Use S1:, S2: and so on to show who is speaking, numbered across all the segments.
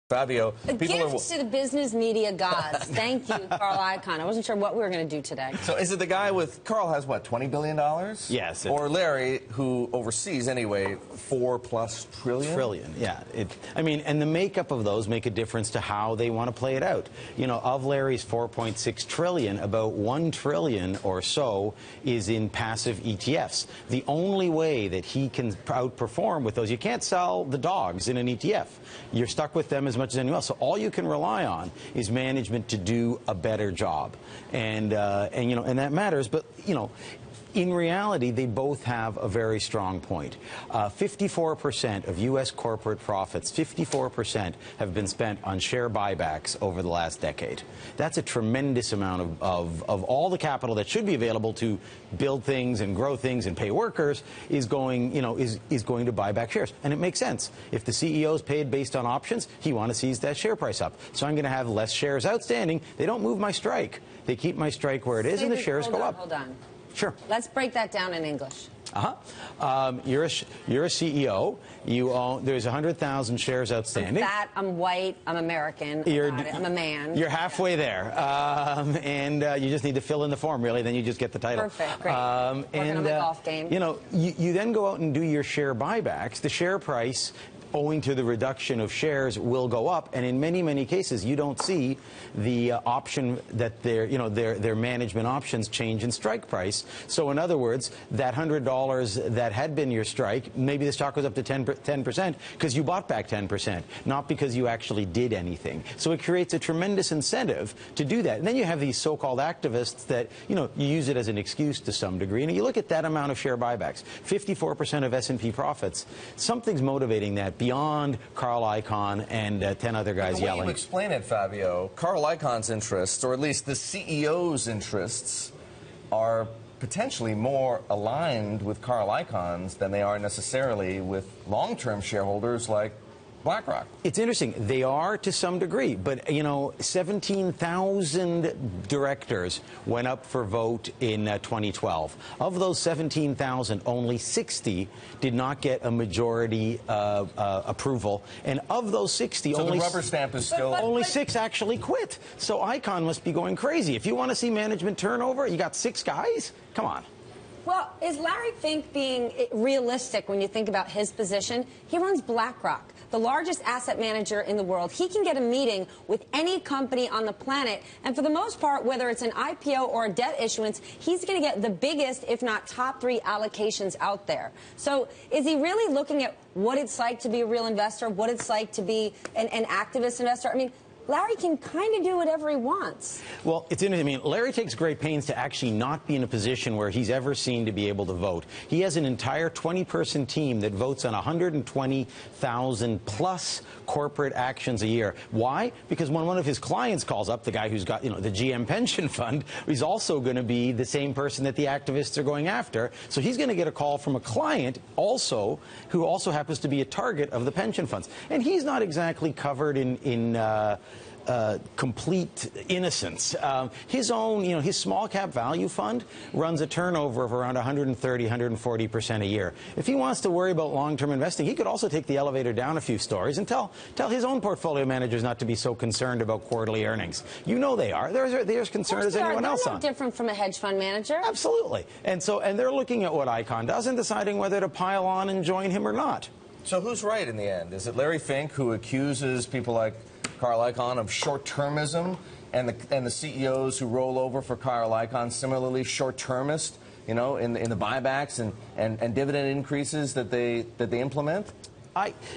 S1: Fabio,
S2: Gifts to the business media gods. Thank you, Carl Icahn. I wasn't sure what we were going to do today.
S1: So is it the guy with, Carl has what, $20 billion?
S3: Yes.
S1: Or Larry, who oversees anyway, $4+ trillion?
S3: Trillion, yeah. I mean, and the makeup of those make a difference to how they want to play it out. You know, of Larry's $4.6 trillion, about $1 trillion or so is in passive ETFs. The only way that he can outperform with those, you can't sell the dogs in an ETF. You're stuck with them as much as anyone else. So all you can rely on is management to do a better job, and you know, and that matters. But you know, in reality, they both have a very strong point. 54% of U.S. corporate profits, 54% have been spent on share buybacks over the last decade. That's a tremendous amount of all the capital that should be available to build things and grow things and pay workers is going, you know, is going to buy back shares. And it makes sense. If the CEO is paid based on options, he wants to seize that share price up. So I'm going to have less shares outstanding. They don't move my strike. They keep my strike where it is, and the shares go up.
S2: Hold on.
S3: Sure.
S2: Let's break that down in English.
S3: You're a CEO. You own. There's 100,000 shares outstanding.
S2: I'm fat. I'm white. I'm American. I'm a man.
S3: You're halfway there, and you just need to fill in the form. Really, then you just get the title.
S2: Perfect. Great. Working on my golf game.
S3: You know, you then go out and do your share buybacks. The share price, owing to the reduction of shares, will go up, and in many, many cases, you don't see the option that their management options change in strike price. So, in other words, that $100 that had been your strike, maybe the stock goes up to 10% because you bought back 10%, not because you actually did anything. So it creates a tremendous incentive to do that. And then you have these so-called activists that, you know, you use it as an excuse to some degree. And you look at that amount of share buybacks, 54% of S&P profits. Something's motivating that beyond Carl Icahn and 10 other guys yelling.
S1: The way you explain it, Fabio, Carl Icahn's interests, or at least the CEO's interests, are potentially more aligned with Carl Icahn's than they are necessarily with long-term shareholders like BlackRock.
S3: It's interesting. They are to some degree, but, you know, 17,000 directors went up for vote in 2012. Of those 17,000, only 60 did not get a majority approval. And of those 60,
S1: so
S3: only
S1: the rubber stamp is still...
S3: Only 6 actually quit. So Icahn must be going crazy. If you want to see management turnover, you got 6 guys? Come on.
S2: Well, is Larry Fink being realistic when you think about his position? He runs BlackRock, the largest asset manager in the world. He can get a meeting with any company on the planet, and for the most part, whether it's an IPO or a debt issuance, he's going to get the biggest, if not top 3 allocations out there. So is he really looking at what it's like to be a real investor, what it's like to be an activist investor? I mean, Larry can kind of do whatever he wants.
S3: Well, it's interesting. I mean, Larry takes great pains to actually not be in a position where he's ever seen to be able to vote. He has an entire 20-person team that votes on 120,000 plus corporate actions a year. Why? Because when one of his clients calls up, the guy who's got, you know, the GM pension fund, he's also going to be the same person that the activists are going after. So he's going to get a call from a client also who also happens to be a target of the pension funds. And he's not exactly covered in complete innocence. His own, you know, his small cap value fund runs a turnover of around 130, 140% a year. If he wants to worry about long-term investing, he could also take the elevator down a few stories and tell his own portfolio managers not to be so concerned about quarterly earnings. You know they are. They're as concerned as anyone else on.
S2: They're no different from a hedge fund manager.
S3: Absolutely. And they're looking at what Icahn does and deciding whether to pile on and join him or not.
S1: So who's right in the end? Is it Larry Fink, who accuses people like Carl Icahn of short-termism, and the CEOs who roll over for Carl Icahn similarly short-termist, you know, in the buybacks and dividend increases that they implement?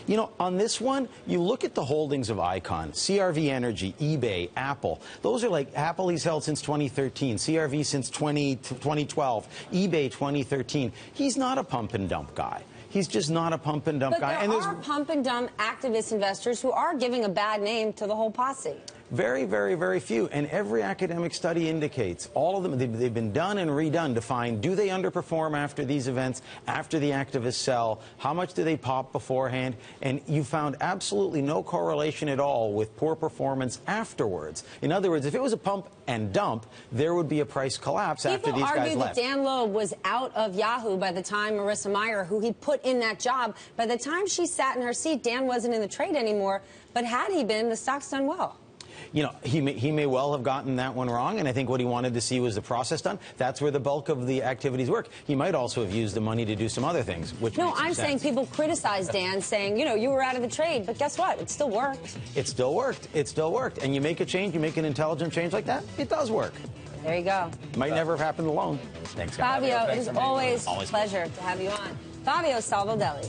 S3: You know, on this one, you look at the holdings of Icahn, CRV Energy, eBay, Apple. Those are like Apple he's held since 2013, CRV since 2012, eBay 2013. He's not a pump and dump guy. He's just not a pump and dump guy.
S2: But there are pump and dump activist investors who are giving a bad name to the whole posse.
S3: Very, very, very few. And every academic study indicates, all of them, they've been done and redone to find, do they underperform after these events, after the activists sell? How much do they pop beforehand? And you found absolutely no correlation at all with poor performance afterwards. In other words, if it was a pump and dump, there would be a price collapse after these guys left.
S2: People argue that Dan Loeb was out of Yahoo by the time Marissa Mayer, who he put in that job, by the time she sat in her seat, Dan wasn't in the trade anymore. But had he been, the stock's done well.
S3: You know, he may well have gotten that one wrong, and I think what he wanted to see was the process done. That's where the bulk of the activities work. He might also have used the money to do some other things, which
S2: No,
S3: makes some
S2: I'm saying
S3: sense.
S2: people criticize Dan, saying, you know, you were out of the trade, but guess what? It still worked.
S3: It still worked. It still worked. And you make a change, you make an intelligent change like that, it does work.
S2: There you go.
S3: Might never have happened alone. Thanks, guys.
S2: Fabio, it
S1: thanks
S2: is
S1: for being
S2: always
S3: Always
S2: a pleasure to have you on. Fabio Savoldelli.